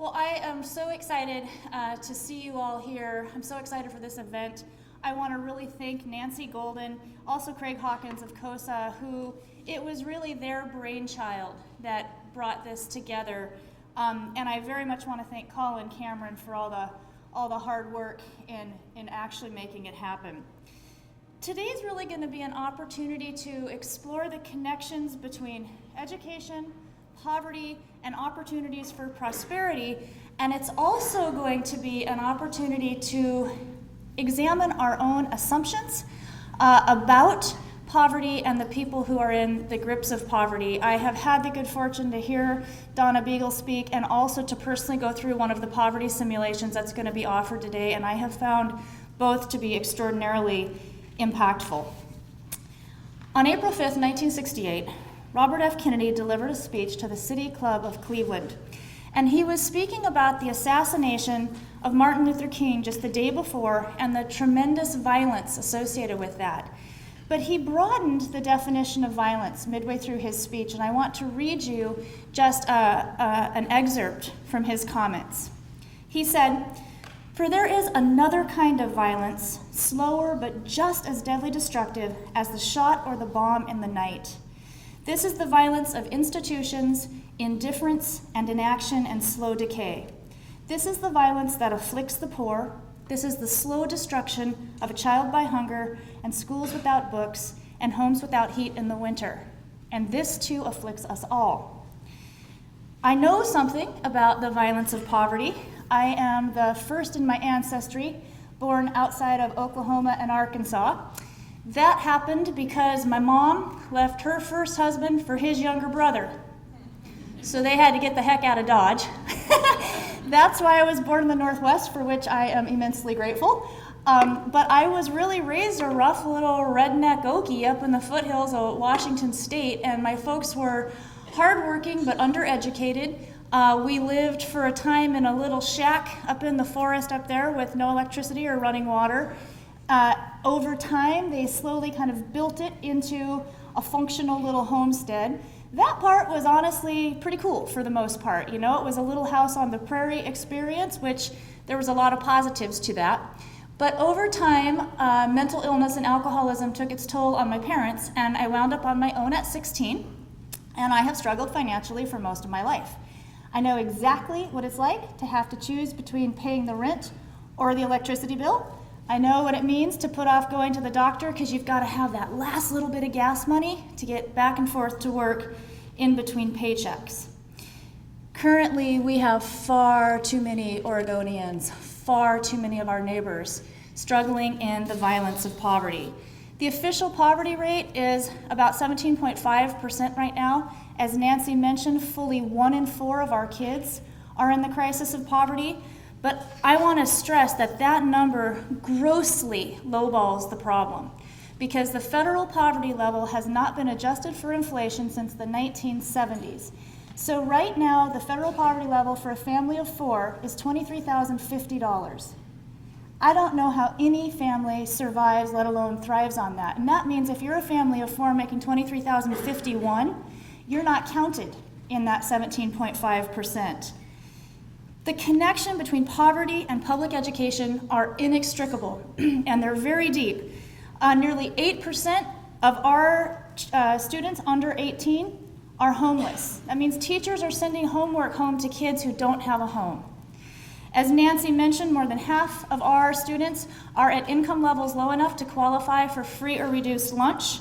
Well, I am so excited to see you all here. I'm so excited for this event. I want to really thank Nancy Golden, also Craig Hawkins of COSA, who it was really their brainchild that brought this together. And I very much want to thank Colin Cameron for all the hard work in actually making it happen. Today's really going to be an opportunity to explore the connections between education, poverty, and opportunities for prosperity, and it's also going to be an opportunity to examine our own assumptions about poverty and the people who are in the grips of poverty. I have had the good fortune to hear Donna Beagle speak and also to personally go through one of the poverty simulations that's going to be offered today, and I have found both to be extraordinarily impactful. On April 5th, 1968, Robert F. Kennedy delivered a speech to the City Club of Cleveland, and he was speaking about the assassination of Martin Luther King just the day before and the tremendous violence associated with that. But he broadened the definition of violence midway through his speech, and I want to read you just an excerpt from his comments. He said, "For there is another kind of violence, slower but just as deadly destructive as the shot or the bomb in the night. This is the violence of institutions, indifference and inaction and slow decay. This is the violence that afflicts the poor. This is the slow destruction of a child by hunger and schools without books and homes without heat in the winter. And this too afflicts us all. I know something about the violence of poverty. I am the first in my ancestry born outside of Oklahoma and Arkansas. That happened because my mom left her first husband for his younger brother. So they had to get the heck out of Dodge. That's why I was born in the Northwest, for which I am immensely grateful. But I was really raised a rough little redneck Okie up in the foothills of Washington State, and my folks were hardworking but undereducated. We lived for a time in a little shack up in the forest up there with no electricity or running water. Over time, they slowly kind of built it into a functional little homestead. That part was honestly pretty cool for the most part. You know, it was a little house on the prairie experience, which there was a lot of positives to that. But over time, mental illness and alcoholism took its toll on my parents, and I wound up on my own at 16, and I have struggled financially for most of my life. I know exactly what it's like to have to choose between paying the rent or the electricity bill. I know what it means to put off going to the doctor because you've got to have that last little bit of gas money to get back and forth to work in between paychecks. Currently, we have far too many Oregonians, far too many of our neighbors struggling in the violence of poverty. The official poverty rate is about 17.5% right now. As Nancy mentioned, fully 1 in 4 of our kids are in the crisis of poverty. But I want to stress that that number grossly lowballs the problem because the federal poverty level has not been adjusted for inflation since the 1970s. So right now, the federal poverty level for a family of 4 is $23,050. I don't know how any family survives, let alone thrives on that. And that means if you're a family of 4 making $23,051, you're not counted in that 17.5%. The connection between poverty and public education are inextricable, and they're very deep. Nearly 8% of our students under 18 are homeless. That means teachers are sending homework home to kids who don't have a home. As Nancy mentioned, more than half of our students are at income levels low enough to qualify for free or reduced lunch.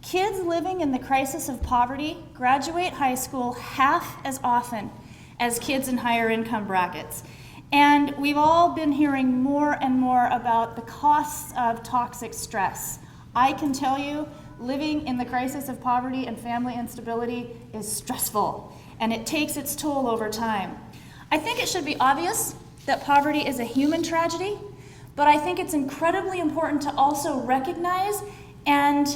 Kids living in the crisis of poverty graduate high school half as often as kids in higher income brackets. And we've all been hearing more and more about the costs of toxic stress. I can tell you, living in the crisis of poverty and family instability is stressful, and it takes its toll over time. I think it should be obvious that poverty is a human tragedy, but I think it's incredibly important to also recognize and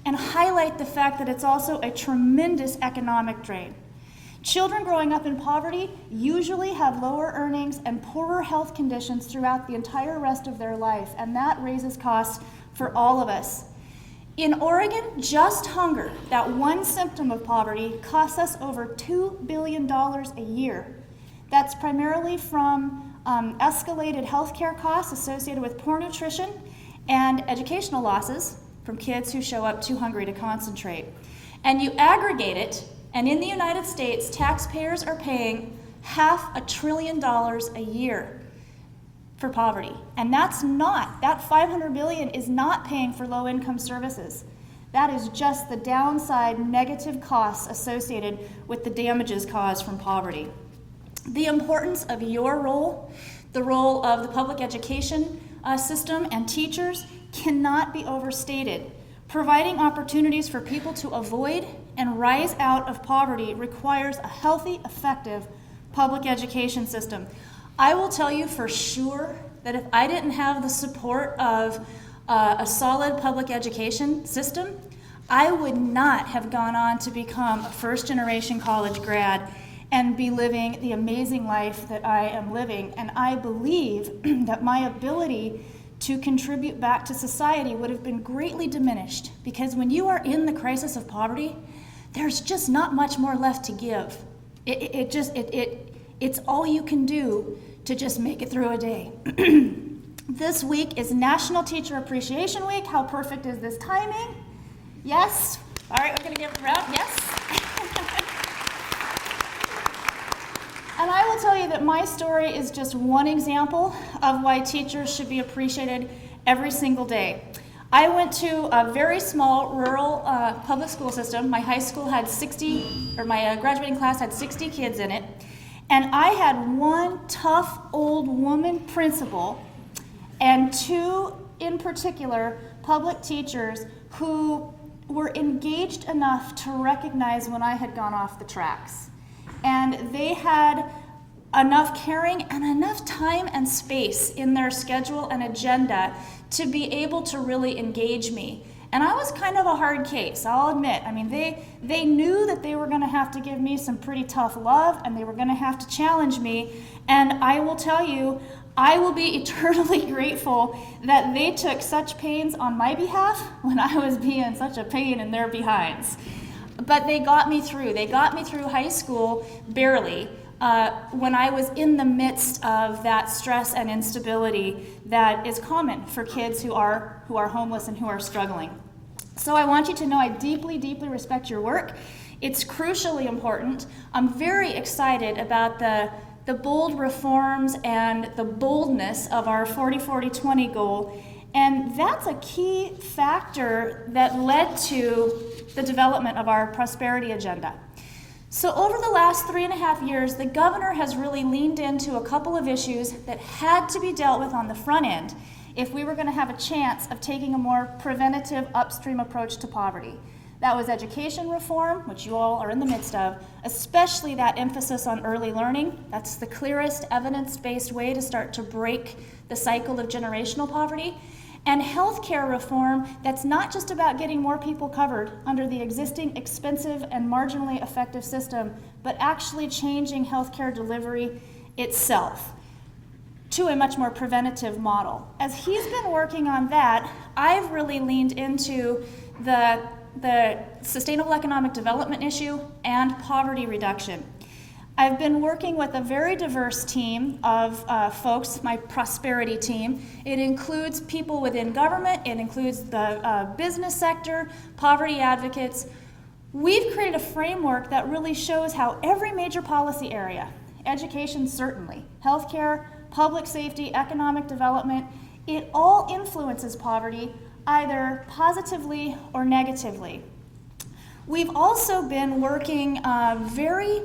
highlight the fact that it's also a tremendous economic drain. Children growing up in poverty usually have lower earnings and poorer health conditions throughout the entire rest of their life, and that raises costs for all of us. In Oregon, just hunger, that one symptom of poverty, costs us over $2 billion a year. That's primarily from escalated healthcare costs associated with poor nutrition and educational losses from kids who show up too hungry to concentrate. And you aggregate it, and in the United States, taxpayers are paying $500 billion a year for poverty. And that $500 billion is not paying for low-income services. That is just the downside negative costs associated with the damages caused from poverty. The importance of your role, the role of the public education system and teachers cannot be overstated. Providing opportunities for people to avoid and rise out of poverty requires a healthy, effective public education system. I will tell you for sure that if I didn't have the support of a solid public education system, I would not have gone on to become a first-generation college grad and be living the amazing life that I am living. And I believe that my ability to contribute back to society would have been greatly diminished, because when you are in the crisis of poverty, there's just not much more left to give. It's all you can do to just make it through a day. This week is National Teacher Appreciation Week. How perfect is this timing? Yes? All right, we're gonna give it a round, yes? And I will tell you that my story is just one example of why teachers should be appreciated every single day. I went to a very small rural public school system. My high school had 60, or my graduating class had 60 kids in it. And I had one tough old woman principal and two, in particular, public teachers who were engaged enough to recognize when I had gone off the tracks. And they had enough caring and enough time and space in their schedule and agenda to be able to really engage me. And I was kind of a hard case, I'll admit. I mean, they knew that they were going to have to give me some pretty tough love, and they were going to have to challenge me. And I will tell you, I will be eternally grateful that they took such pains on my behalf when I was being such a pain in their behinds. But they got me through. They got me through high school, barely, when I was in the midst of that stress and instability that is common for kids who are homeless and who are struggling. So I want you to know I deeply, deeply respect your work. It's crucially important. I'm very excited about the bold reforms and the boldness of our 40-40-20 goal. And that's a key factor that led to the development of our prosperity agenda. So over the last 3.5 years, the governor has really leaned into a couple of issues that had to be dealt with on the front end if we were going to have a chance of taking a more preventative upstream approach to poverty. That was education reform, which you all are in the midst of, especially that emphasis on early learning. That's the clearest evidence-based way to start to break the cycle of generational poverty. And healthcare reform that's not just about getting more people covered under the existing expensive and marginally effective system, but actually changing healthcare delivery itself to a much more preventative model. As he's been working on that, I've really leaned into the sustainable economic development issue and poverty reduction. I've been working with a very diverse team of folks, my prosperity team. It includes people within government, it includes the business sector, poverty advocates. We've created a framework that really shows how every major policy area, education certainly, healthcare, public safety, economic development, it all influences poverty either positively or negatively. We've also been working very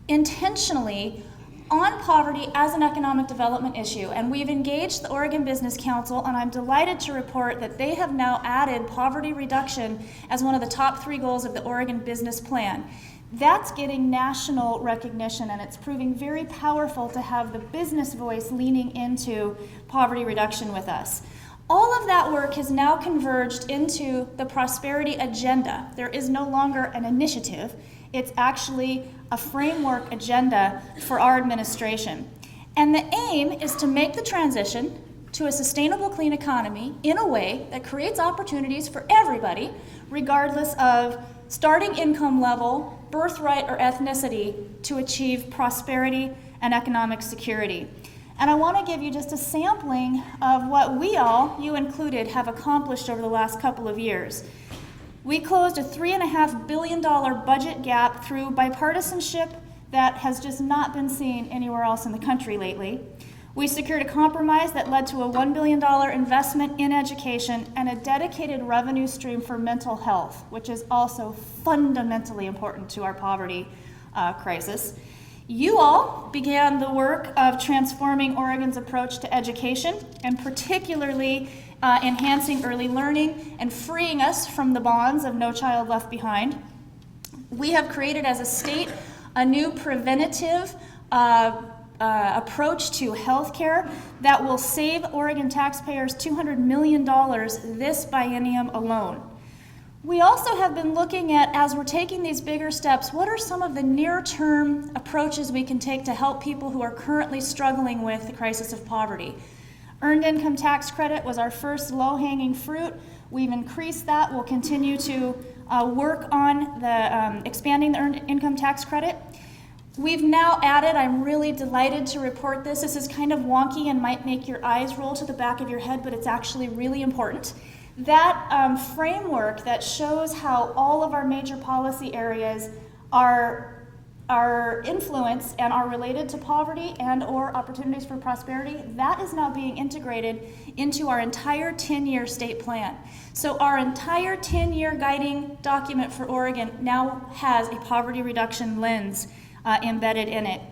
intentionally on poverty as an economic development issue, and we've engaged the Oregon Business Council, and I'm delighted to report that they have now added poverty reduction as one of the top 3 goals of the Oregon Business Plan. That's getting national recognition, and it's proving very powerful to have the business voice leaning into poverty reduction with us. All of that work has now converged into the prosperity agenda. There is no longer an initiative. It's actually a framework agenda for our administration. And the aim is to make the transition to a sustainable, clean economy in a way that creates opportunities for everybody, regardless of starting income level, birthright, or ethnicity to achieve prosperity and economic security. And I want to give you just a sampling of what we all, you included, have accomplished over the last couple of years. We closed a $3.5 billion budget gap through bipartisanship that has just not been seen anywhere else in the country lately. We secured a compromise that led to a $1 billion investment in education and a dedicated revenue stream for mental health, which is also fundamentally important to our poverty crisis. You all began the work of transforming Oregon's approach to education, and particularly enhancing early learning and freeing us from the bonds of No Child Left Behind. We have created as a state a new preventative approach to healthcare that will save Oregon taxpayers $200 million this biennium alone. We also have been looking at, as we're taking these bigger steps, what are some of the near-term approaches we can take to help people who are currently struggling with the crisis of poverty. Earned income tax credit was our first low-hanging fruit. We've increased that. We'll continue to work on the expanding the earned income tax credit. We've now added, I'm really delighted to report this is kind of wonky and might make your eyes roll to the back of your head, but it's actually really important. That framework that shows how all of our major policy areas are influenced and are related to poverty and or opportunities for prosperity, that is now being integrated into our entire 10-year state plan. So our entire 10-year guiding document for Oregon now has a poverty reduction lens embedded in it.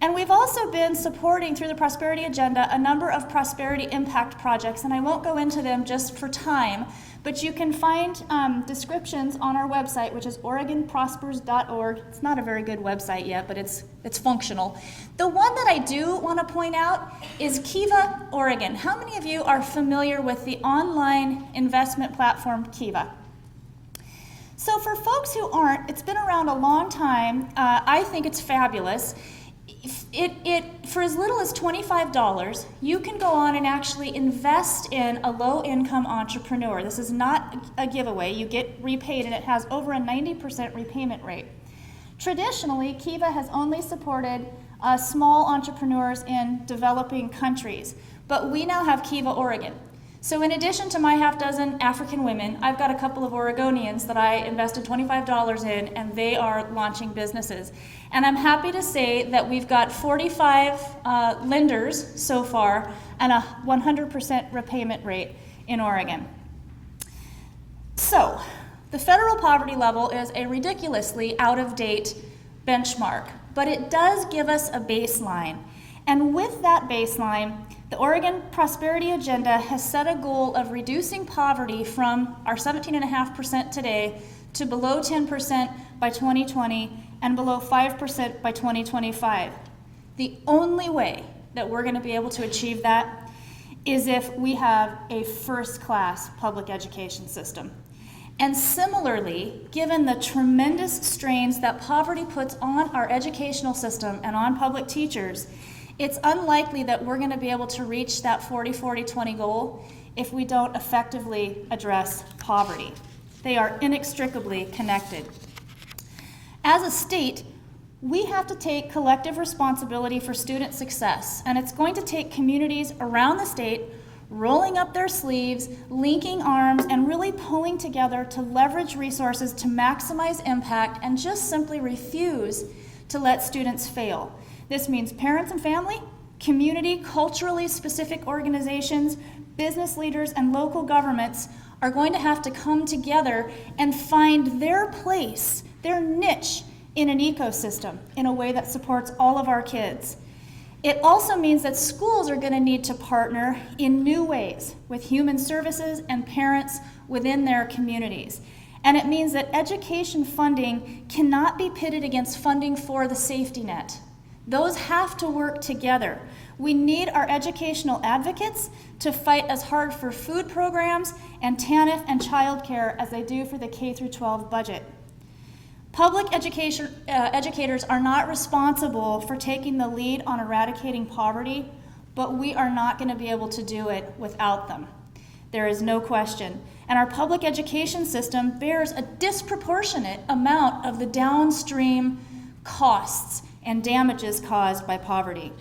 And we've also been supporting, through the Prosperity Agenda, a number of prosperity impact projects, and I won't go into them just for time, but you can find descriptions on our website, which is OregonProspers.org. It's not a very good website yet, but it's functional. The one that I do want to point out is Kiva Oregon. How many of you are familiar with the online investment platform Kiva? So for folks who aren't, it's been around a long time. I think it's fabulous. For as little as $25, you can go on and actually invest in a low-income entrepreneur. This is not a giveaway. You get repaid, and it has over a 90% repayment rate. Traditionally, Kiva has only supported small entrepreneurs in developing countries, but we now have Kiva Oregon. So in addition to my half dozen African women, I've got a couple of Oregonians that I invested $25 in, and they are launching businesses. And I'm happy to say that we've got 45 lenders so far and a 100% repayment rate in Oregon. So the federal poverty level is a ridiculously out-of-date benchmark, but it does give us a baseline. And with that baseline, the Oregon Prosperity Agenda has set a goal of reducing poverty from our 17.5% today to below 10% by 2020 and below 5% by 2025. The only way that we're going to be able to achieve that is if we have a first-class public education system. And similarly, given the tremendous strains that poverty puts on our educational system and on public teachers, it's unlikely that we're going to be able to reach that 40-40-20 goal if we don't effectively address poverty. They are inextricably connected. As a state, we have to take collective responsibility for student success, and it's going to take communities around the state rolling up their sleeves, linking arms, and really pulling together to leverage resources to maximize impact and just simply refuse to let students fail. This means parents and family, community, culturally specific organizations, business leaders, and local governments are going to have to come together and find their place, their niche in an ecosystem in a way that supports all of our kids. It also means that schools are going to need to partner in new ways with human services and parents within their communities. And it means that education funding cannot be pitted against funding for the safety net. Those have to work together. We need our educational advocates to fight as hard for food programs and TANF and childcare as they do for the K-12 budget. Public educators are not responsible for taking the lead on eradicating poverty, but we are not going to be able to do it without them. There is no question. And our public education system bears a disproportionate amount of the downstream costs and damages caused by poverty.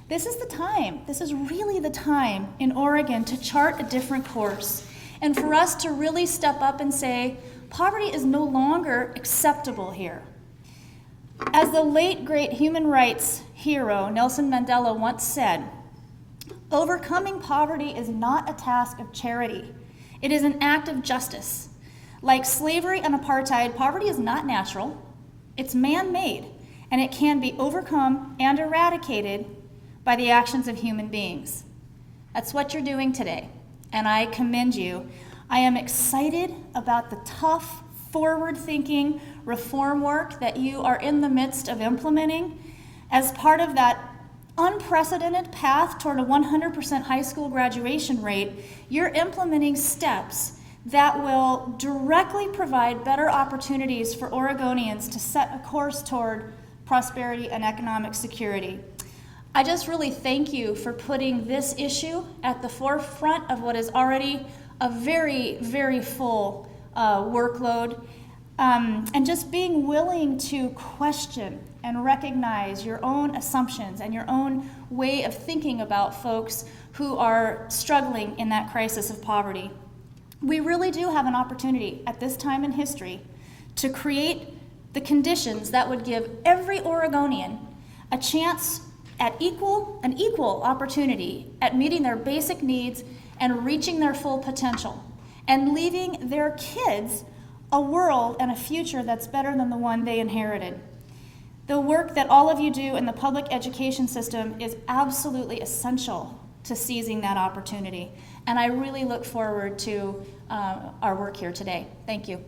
This is the time, this is really the time in Oregon to chart a different course and for us to really step up and say, poverty is no longer acceptable here. As the late great human rights hero Nelson Mandela once said, overcoming poverty is not a task of charity. It is an act of justice. Like slavery and apartheid, poverty is not natural. It's man-made, and it can be overcome and eradicated by the actions of human beings. That's what you're doing today, and I commend you. I am excited about the tough, forward-thinking reform work that you are in the midst of implementing as part of that unprecedented path toward a 100% high school graduation rate. You're implementing steps that will directly provide better opportunities for Oregonians to set a course toward prosperity and economic security. I just really thank you for putting this issue at the forefront of what is already a very, very full workload, and just being willing to question and recognize your own assumptions and your own way of thinking about folks who are struggling in that crisis of poverty. We really do have an opportunity at this time in history to create the conditions that would give every Oregonian a chance at an equal opportunity at meeting their basic needs and reaching their full potential, and leaving their kids a world and a future that's better than the one they inherited. The work that all of you do in the public education system is absolutely essential to seizing that opportunity, and I really look forward to our work here today. Thank you.